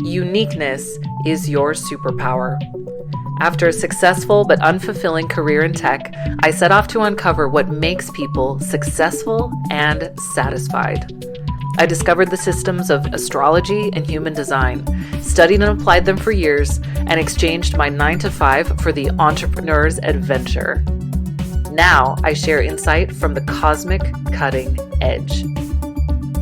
Uniqueness is your superpower. After a successful but unfulfilling career in tech, I set off to uncover what makes people successful and satisfied. I discovered the systems of astrology and human design, studied and applied them for years, and exchanged my 9-to-5 for the entrepreneur's adventure. Now I share insight from the cosmic cutting edge.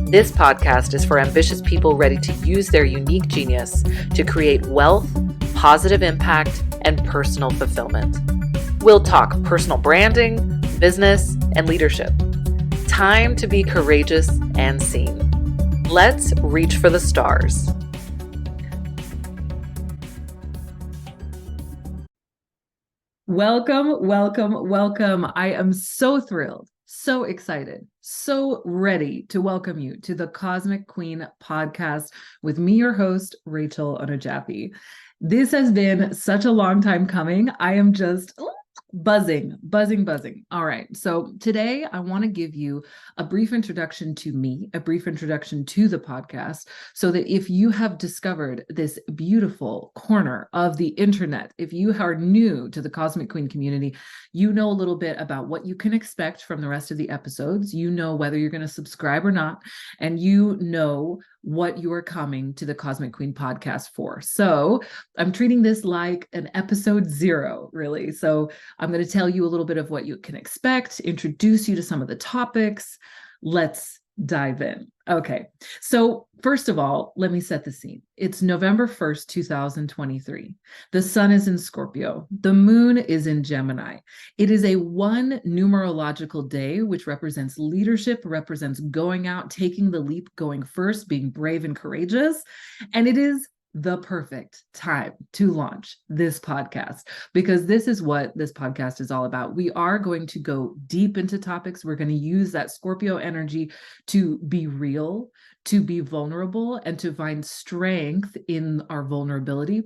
This podcast is for ambitious people ready to use their unique genius to create wealth, positive impact, and personal fulfillment. We'll talk personal branding, business, and leadership. Time to be courageous and seen. Let's reach for the stars. Welcome, welcome, welcome. I am so thrilled, so excited, so ready to welcome you to the Cosmic Queen podcast with me, your host, Rachel Onojafe. This has been such a long time coming. I am just buzzing. All right. So today I want to give you a brief introduction to me, a brief introduction to the podcast, so that if you have discovered this beautiful corner of the internet, if you are new to the Cosmic Queen community, you know a little bit about what you can expect from the rest of the episodes. You know whether you're going to subscribe or not, and you know what you are coming to the Cosmic Queen podcast for. So I'm treating this like an episode 0, really. So I'm going to tell you a little bit of what you can expect, introduce you to some of the topics. Let's dive in. Okay. So first of all, let me set the scene. It's November 1st, 2023. The sun is in Scorpio. The moon is in Gemini. It is a 1 numerological day, which represents leadership, represents going out, taking the leap, going first, being brave and courageous. And it is the perfect time to launch this podcast, because this is what this podcast is all about. We are going to go deep into topics. We're going to use that Scorpio energy to be real, to be vulnerable, and to find strength in our vulnerability.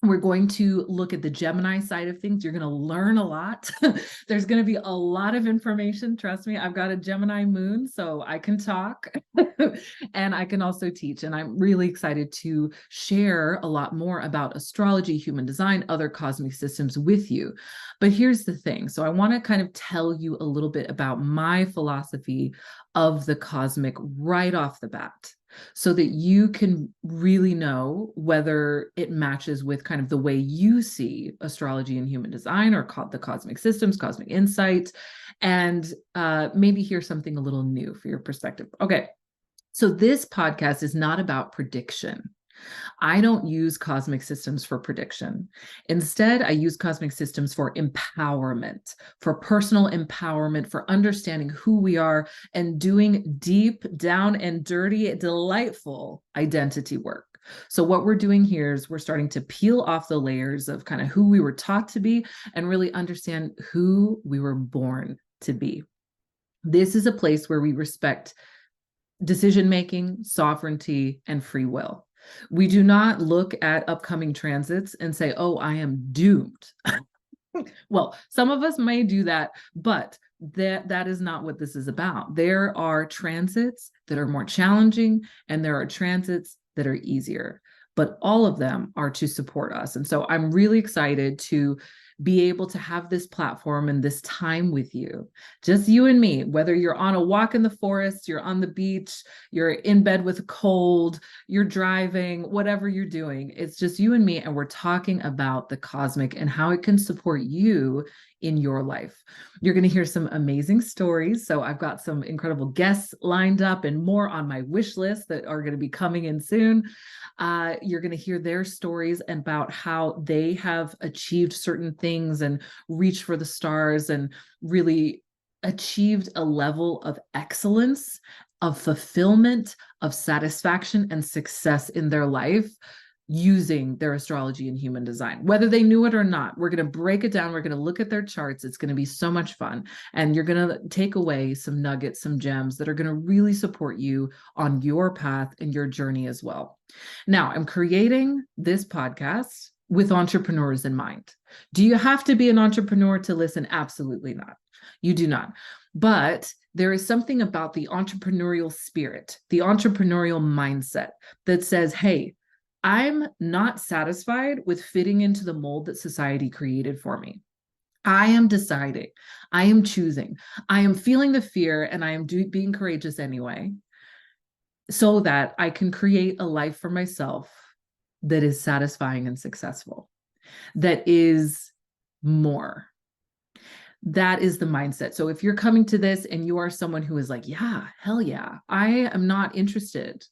We're going to look at the Gemini side of things. You're going to learn a lot. There's going to be a lot of information. Trust me, I've got a Gemini moon, so I can talk and I can also teach. And I'm really excited to share a lot more about astrology, human design, other cosmic systems with you. But here's the thing. So I want to kind of tell you a little bit about my philosophy of the cosmic right off the bat, so that you can really know whether it matches with kind of the way you see astrology and human design, or the cosmic systems, cosmic insight, and maybe hear something a little new for your perspective. Okay, so this podcast is not about prediction. I don't use cosmic systems for prediction. Instead, I use cosmic systems for empowerment, for personal empowerment, for understanding who we are and doing deep down and dirty, delightful identity work. So what we're doing here is we're starting to peel off the layers of kind of who we were taught to be and really understand who we were born to be. This is a place where we respect decision-making, sovereignty, and free will. We do not look at upcoming transits and say, oh, I am doomed. Well, some of us may do that, but that is not what this is about. There are transits that are more challenging, and there are transits that are easier, but all of them are to support us. And so I'm really excited to be able to have this platform and this time with you, just you and me, whether you're on a walk in the forest, you're on the beach, you're in bed with a cold, you're driving, whatever you're doing, it's just you and me. And we're talking about the cosmic and how it can support you in your life. You're going to hear some amazing stories. So I've got some incredible guests lined up and more on my wish list that are going to be coming in soon. You're going to hear their stories about how they have achieved certain things and reached for the stars and really achieved a level of excellence, of fulfillment, of satisfaction and success in their life using their astrology and human design, whether they knew it or not. We're going to break it down. We're going to look at their charts. It's going to be so much fun. And you're going to take away some nuggets, some gems that are going to really support you on your path and your journey as well. Now, I'm creating this podcast with entrepreneurs in mind. Do you have to be an entrepreneur to listen? Absolutely not. You do not. But there is something about the entrepreneurial spirit, the entrepreneurial mindset that says, hey, I'm not satisfied with fitting into the mold that society created for me. I am deciding, I am choosing, I am feeling the fear, and I am being courageous anyway, so that I can create a life for myself that is satisfying and successful, that is more. That is the mindset. So if you're coming to this and you are someone who is like, yeah, hell yeah, I am not interested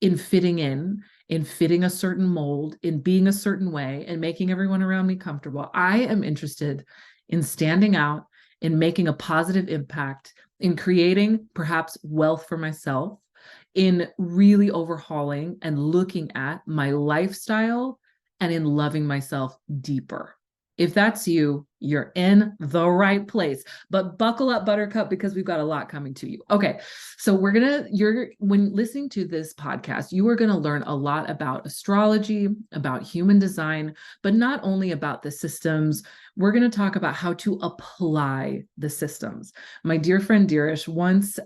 in fitting a certain mold, in being a certain way, and making everyone around me comfortable. I am interested in standing out, in making a positive impact, in creating perhaps wealth for myself, in really overhauling and looking at my lifestyle, and in loving myself deeper. If that's you, you're in the right place. But buckle up, Buttercup, because we've got a lot coming to you. Okay, so when listening to this podcast, you are gonna learn a lot about astrology, about human design, but not only about the systems. We're gonna talk about how to apply the systems. My dear friend Deerish once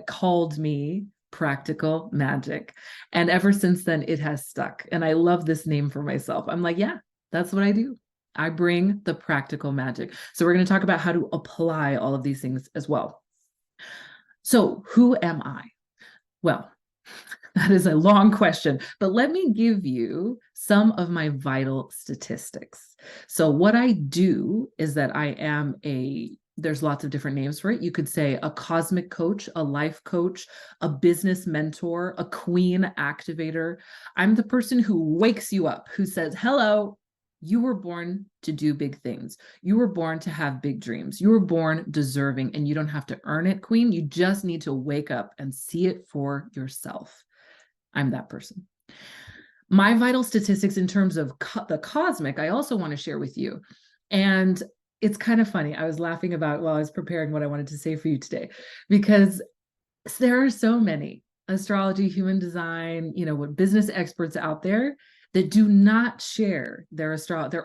called me practical magic. And ever since then, it has stuck. And I love this name for myself. I'm like, yeah, that's what I do. I bring the practical magic. So we're going to talk about how to apply all of these things as well. So who am I? Well, that is a long question, but let me give you some of my vital statistics. So what I do is that I am there's lots of different names for it. You could say a cosmic coach, a life coach, a business mentor, a queen activator. I'm the person who wakes you up, who says, hello, you were born to do big things. You were born to have big dreams. You were born deserving, and you don't have to earn it, queen. You just need to wake up and see it for yourself. I'm that person. My vital statistics in terms of the cosmic, I also want to share with you. And it's kind of funny. I was laughing about while I was preparing what I wanted to say for you today, because there are so many astrology, human design, what business experts out there that do not share their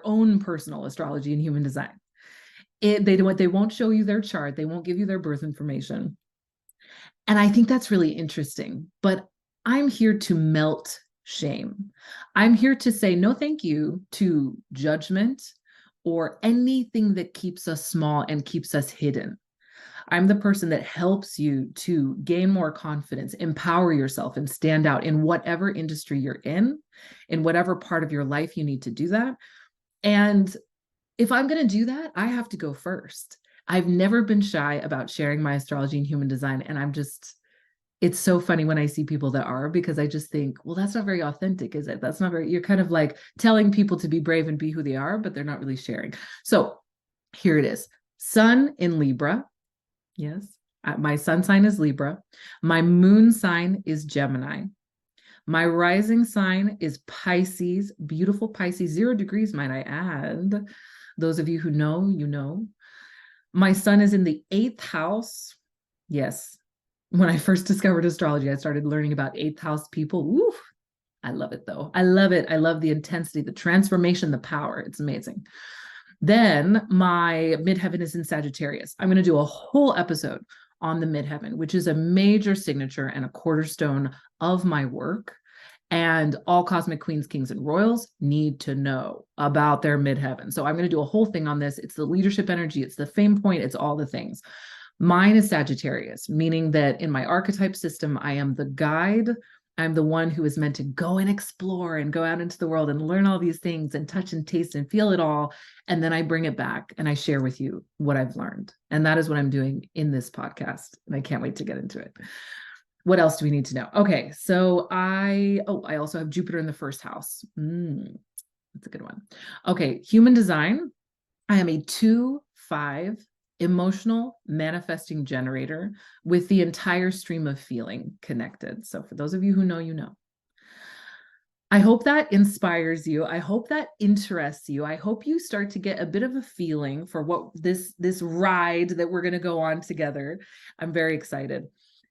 own personal astrology and human design. They won't show you their chart. They won't give you their birth information. And I think that's really interesting. But I'm here to melt shame. I'm here to say no thank you to judgment or anything that keeps us small and keeps us hidden. I'm the person that helps you to gain more confidence, empower yourself, and stand out in whatever industry you're in whatever part of your life you need to do that. And if I'm going to do that, I have to go first. I've never been shy about sharing my astrology and human design. And it's so funny when I see people that are, because I just think, well, that's not very authentic, is it? You're kind of like telling people to be brave and be who they are, but they're not really sharing. So here it is. Sun in Libra. Yes, my sun sign is Libra. My moon sign is Gemini. My rising sign is Pisces, beautiful Pisces, 0 degrees, might I add. Those of you who know, you know. My sun is in the 8th house. Yes, when I first discovered astrology, I started learning about 8th house people. Ooh, I love it though. I love it. I love the intensity, the transformation, the power. It's amazing. Then my midheaven is in Sagittarius. I'm going to do a whole episode on the midheaven, which is a major signature and a cornerstone of my work. And all cosmic queens, kings, and royals need to know about their midheaven. So I'm going to do a whole thing on this. It's the leadership energy. It's the fame point. It's all the things. Mine is Sagittarius, meaning that in my archetype system, I am the guide. I'm the one who is meant to go and explore and go out into the world and learn all these things and touch and taste and feel it all. And then I bring it back and I share with you what I've learned. And that is what I'm doing in this podcast. And I can't wait to get into it. What else do we need to know? Okay, so I also have Jupiter in the 1st house. That's a good one. Okay, human design. I am a 2-5 emotional manifesting generator with the entire stream of feeling connected. So for those of you who know, you know. I hope that inspires you. I hope that interests you. I hope you start to get a bit of a feeling for what this ride that we're going to go on together. I'm very excited.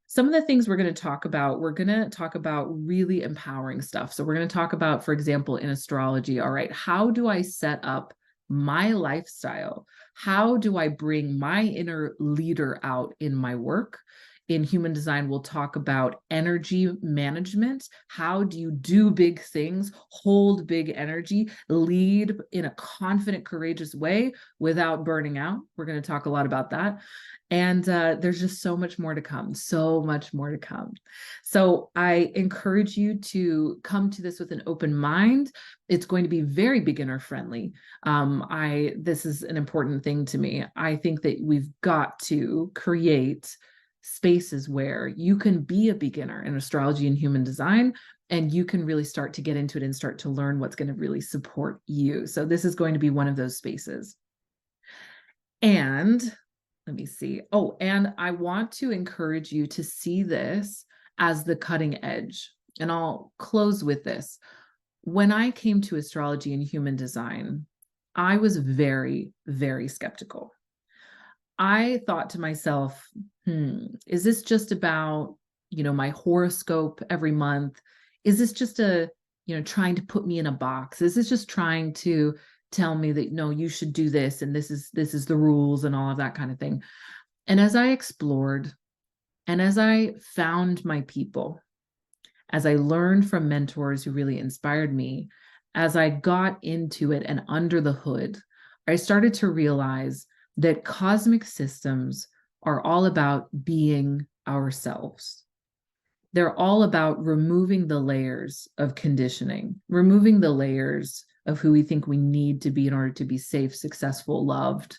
Some of the things we're going to talk about really empowering stuff. So we're going to talk about, for example, in astrology, all right, how do I set up my lifestyle? How do I bring my inner leader out in my work, in human design, we'll talk about energy management. How do you do big things, hold big energy, lead in a confident, courageous way without burning out? We're going to talk a lot about that. And there's just so much more to come, so much more to come. So I encourage you to come to this with an open mind. It's going to be very beginner friendly. This is an important thing to me. I think that we've got to create spaces where you can be a beginner in astrology and human design, and you can really start to get into it and start to learn what's going to really support you. So this is going to be one of those spaces. And let me see. Oh, and I want to encourage you to see this as the cutting edge. And I'll close with this. When I came to astrology and human design, I was very, very skeptical. I thought to myself, is this just about, my horoscope every month? Is this just trying to put me in a box? Is this just trying to tell me that, no, you should do this, and this is the rules and all of that kind of thing? And as I explored, and as I found my people, as I learned from mentors who really inspired me, as I got into it and under the hood, I started to realize that cosmic systems are all about being ourselves. They're all about removing the layers of conditioning, removing the layers of who we think we need to be in order to be safe, successful, loved.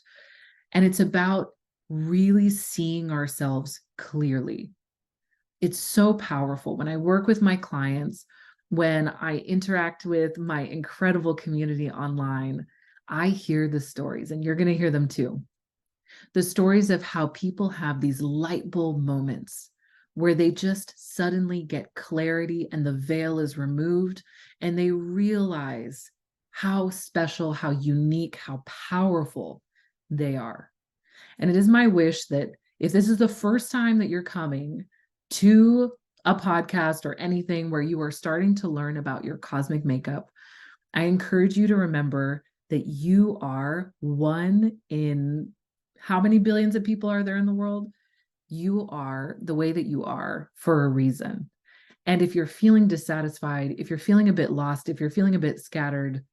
And it's about really seeing ourselves clearly. It's so powerful. When I work with my clients, when I interact with my incredible community online, I hear the stories, and you're going to hear them too. The stories of how people have these light bulb moments where they just suddenly get clarity and the veil is removed, and they realize how special, how unique, how powerful they are. And it is my wish that if this is the first time that you're coming to a podcast or anything where you are starting to learn about your cosmic makeup, I encourage you to remember that you are one in how many billions of people are there in the world? You are the way that you are for a reason. And if you're feeling dissatisfied, if you're feeling a bit lost, if you're feeling a bit scattered,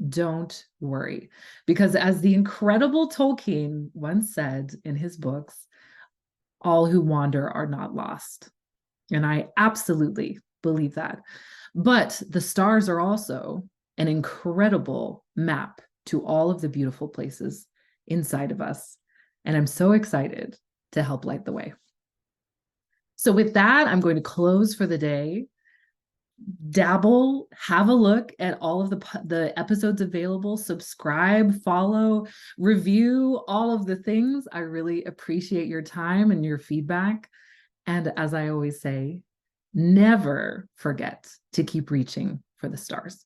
don't worry. Because as the incredible Tolkien once said in his books, all who wander are not lost. And I absolutely believe that. But the stars are also an incredible map to all of the beautiful places inside of us. And I'm so excited to help light the way. So with that, I'm going to close for the day. Dabble, have a look at all of the episodes available, subscribe, follow, review, all of the things. I really appreciate your time and your feedback. And as I always say, never forget to keep reaching for the stars.